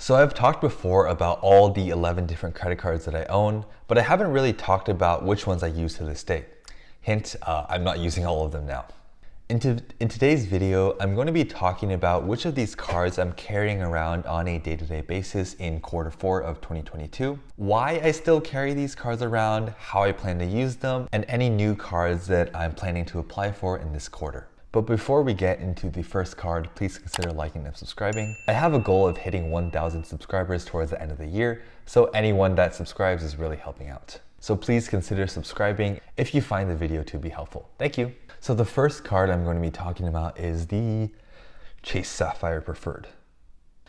So I've talked before about all the 11 different credit cards that I own, but I haven't really talked about which ones I use to this day. Hint, I'm not using all of them now. In today's video, I'm going to be talking about which of these cards I'm carrying around on a day-to-day basis in Q4 of 2022, why I still carry these cards around, how I plan to use them, and any new cards that I'm planning to apply for in this quarter. But before we get into the first card, please consider liking and subscribing. I have a goal of hitting 1,000 subscribers towards the end of the year, so anyone that subscribes is really helping out. So please consider subscribing if you find the video to be helpful. Thank you. So the first card I'm going to be talking about is the Chase Sapphire Preferred.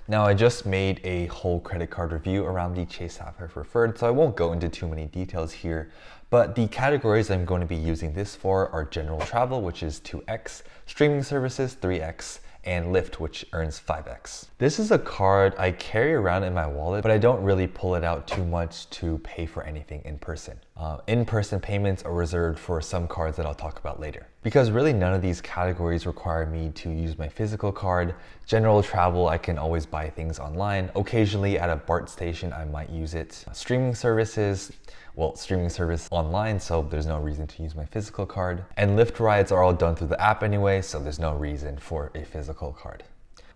Now I just made a whole credit card review around the Chase Sapphire Preferred, so I won't go into too many details here, but the categories I'm going to be using this for are general travel, which is 2x, streaming services 3x, and Lyft, which earns 5x. This is a card I carry around in my wallet, but I don't really pull it out too much to pay for anything in person. In-person payments are reserved for some cards that I'll talk about later. Because really none of these categories require me to use my physical card. General travel, I can always buy things online. Occasionally at a BART station, I might use it. Streaming services, well, streaming service online, so there's no reason to use my physical card. And Lyft rides are all done through the app anyway, so there's no reason for a physical card.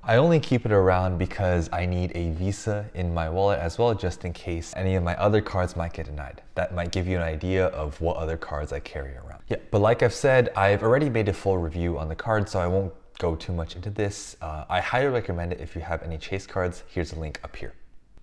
I only keep it around because I need a Visa in my wallet as well, just in case any of my other cards might get denied. That might give you an idea of what other cards I carry around. Yeah, but like I've said, I've already made a full review on the card, so I won't go too much into this. I highly recommend it if you have any Chase cards. Here's a link up here.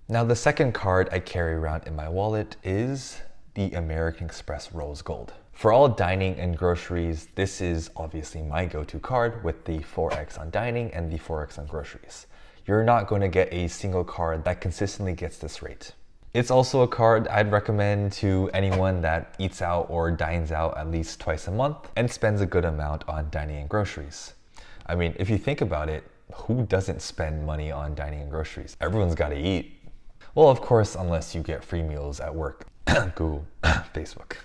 Now the second card I carry around in my wallet is the American Express Rose Gold. For all dining and groceries, this is obviously my go-to card with the 4x on dining and the 4x on groceries. You're not going to get a single card that consistently gets this rate. It's also a card I'd recommend to anyone that eats out or dines out at least twice a month and spends a good amount on dining and groceries. I mean, if you think about it, who doesn't spend money on dining and groceries? Everyone's got to eat. Well, of course, unless you get free meals at work. Google, Facebook.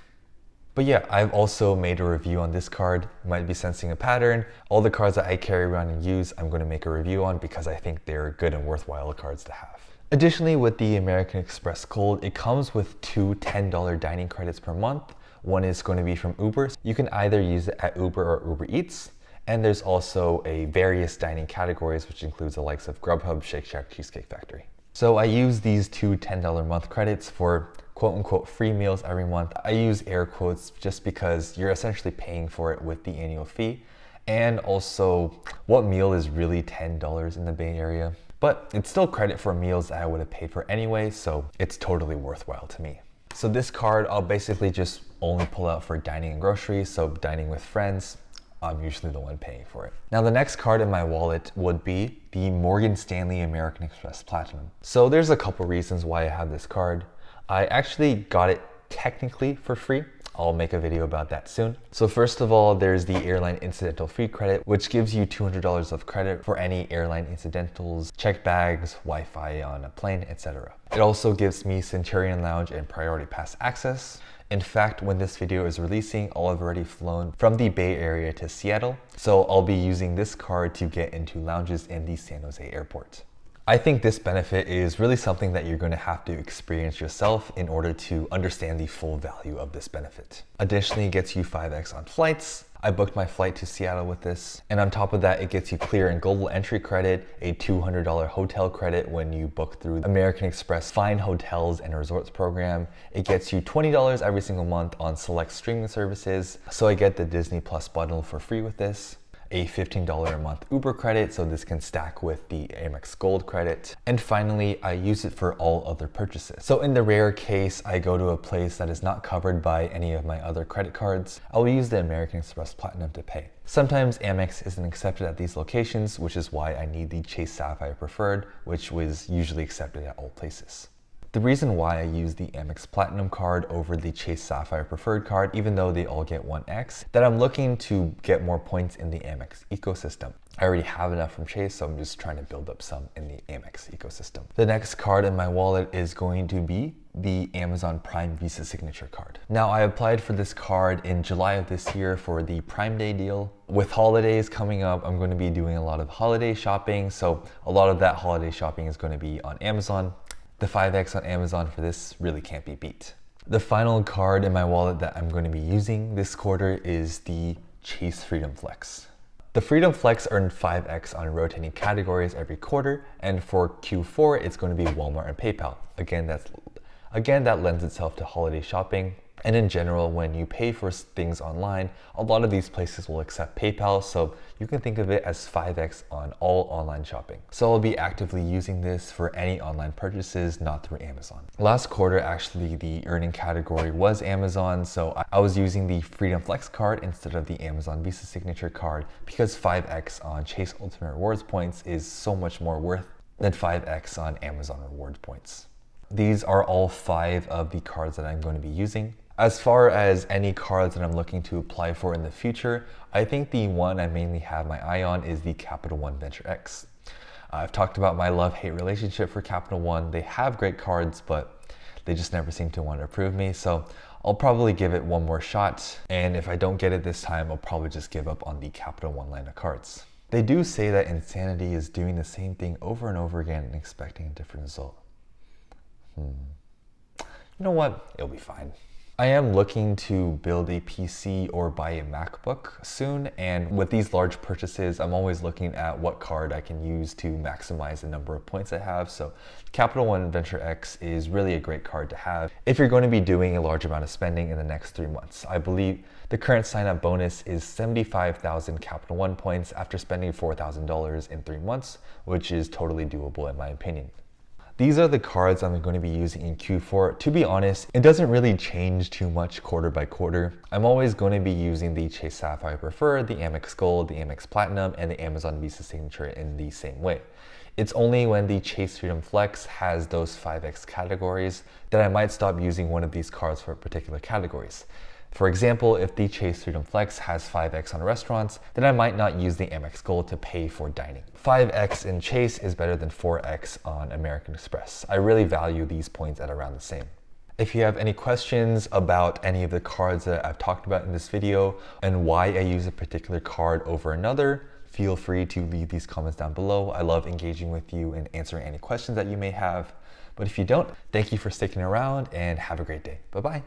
But yeah, I've also made a review on this card. You might be sensing a pattern. All the cards that I carry around and use, I'm going to make a review on because I think they're good and worthwhile cards to have. Additionally, with the American Express Gold, it comes with two $10 dining credits per month. One is going to be from Uber. You can either use it at Uber or Uber Eats. And there's also a various dining categories, which includes the likes of Grubhub, Shake Shack, Cheesecake Factory. So I use these two $10 month credits for quote unquote free meals every month. I use air quotes just because you're essentially paying for it with the annual fee. And also, what meal is really $10 in the Bay Area? But it's still credit for meals that I would have paid for anyway, so it's totally worthwhile to me. So this card, I'll basically just only pull out for dining and groceries, so dining with friends. I'm usually the one paying for it. Now the next card in my wallet would be the Morgan Stanley American Express Platinum. So there's a couple reasons why I have this card. I actually got it technically for free. I'll make a video about that soon. So first of all, there's the airline incidental free credit, which gives you $200 of credit for any airline incidentals, checked bags, Wi-Fi on a plane, etc. It also gives me Centurion Lounge and Priority Pass access. In fact, when this video is releasing, I'll have already flown from the Bay Area to Seattle, so I'll be using this card to get into lounges in the San Jose airport. I think this benefit is really something that you're going to have to experience yourself in order to understand the full value of this benefit. Additionally, it gets you 5x on flights. I booked my flight to Seattle with this. And on top of that, it gets you clear and global entry credit, a $200 hotel credit when you book through American Express Fine Hotels and Resorts program. It gets you $20 every single month on select streaming services. So I get the Disney Plus bundle for free with this. A $15 a month Uber credit, so this can stack with the Amex Gold credit. And finally, I use it for all other purchases. So in the rare case I go to a place that is not covered by any of my other credit cards, I will use the American Express Platinum to pay. Sometimes Amex isn't accepted at these locations, which is why I need the Chase Sapphire Preferred, which was usually accepted at all places. The reason why I use the Amex Platinum card over the Chase Sapphire Preferred card, even though they all get 1x, that I'm looking to get more points in the Amex ecosystem. I already have enough from Chase, so I'm just trying to build up some in the Amex ecosystem. The next card in my wallet is going to be the Amazon Prime Visa Signature card. Now, I applied for this card in July of this year for the Prime Day deal. With holidays coming up, I'm going to be doing a lot of holiday shopping, so a lot of that holiday shopping is going to be on Amazon. The 5x on Amazon for this really can't be beat. The final card in my wallet that I'm going to be using this quarter is the Chase Freedom Flex. The Freedom Flex earned 5x on rotating categories every quarter, and for Q4, it's going to be Walmart and PayPal. Again, that lends itself to holiday shopping. And in general, when you pay for things online, a lot of these places will accept PayPal, so you can think of it as 5x on all online shopping. So I'll be actively using this for any online purchases, not through Amazon. Last quarter, actually, the earning category was Amazon, so I was using the Freedom Flex card instead of the Amazon Visa Signature card because 5x on Chase Ultimate Rewards points is so much more worth than 5x on Amazon Rewards points. These are all 5 of the cards that I'm going to be using. As far as any cards that I'm looking to apply for in the future, I think the one I mainly have my eye on is the Capital One Venture X. I've talked about my love-hate relationship for Capital One. They have great cards, but they just never seem to want to approve me. So I'll probably give it one more shot. And if I don't get it this time, I'll probably just give up on the Capital One line of cards. They do say that insanity is doing the same thing over and over again and expecting a different result. You know what? It'll be fine. I am looking to build a PC or buy a MacBook soon, and with these large purchases, I'm always looking at what card I can use to maximize the number of points I have. So Capital One Venture X is really a great card to have if you're going to be doing a large amount of spending in the next 3 months. I believe the current sign-up bonus is 75,000 Capital One points after spending $4,000 in 3 months, which is totally doable in my opinion. These are the cards I'm going to be using in Q4. To be honest, it doesn't really change too much quarter by quarter. I'm always going to be using the Chase Sapphire Preferred, the Amex Gold, the Amex Platinum, and the Amazon Visa Signature in the same way. It's only when the Chase Freedom Flex has those 5x categories that I might stop using one of these cards for particular categories. For example, if the Chase Freedom Flex has 5x on restaurants, then I might not use the Amex Gold to pay for dining. 5x in Chase is better than 4x on American Express. I really value these points at around the same. If you have any questions about any of the cards that I've talked about in this video and why I use a particular card over another, feel free to leave these comments down below. I love engaging with you and answering any questions that you may have. But if you don't, thank you for sticking around and have a great day. Bye-bye.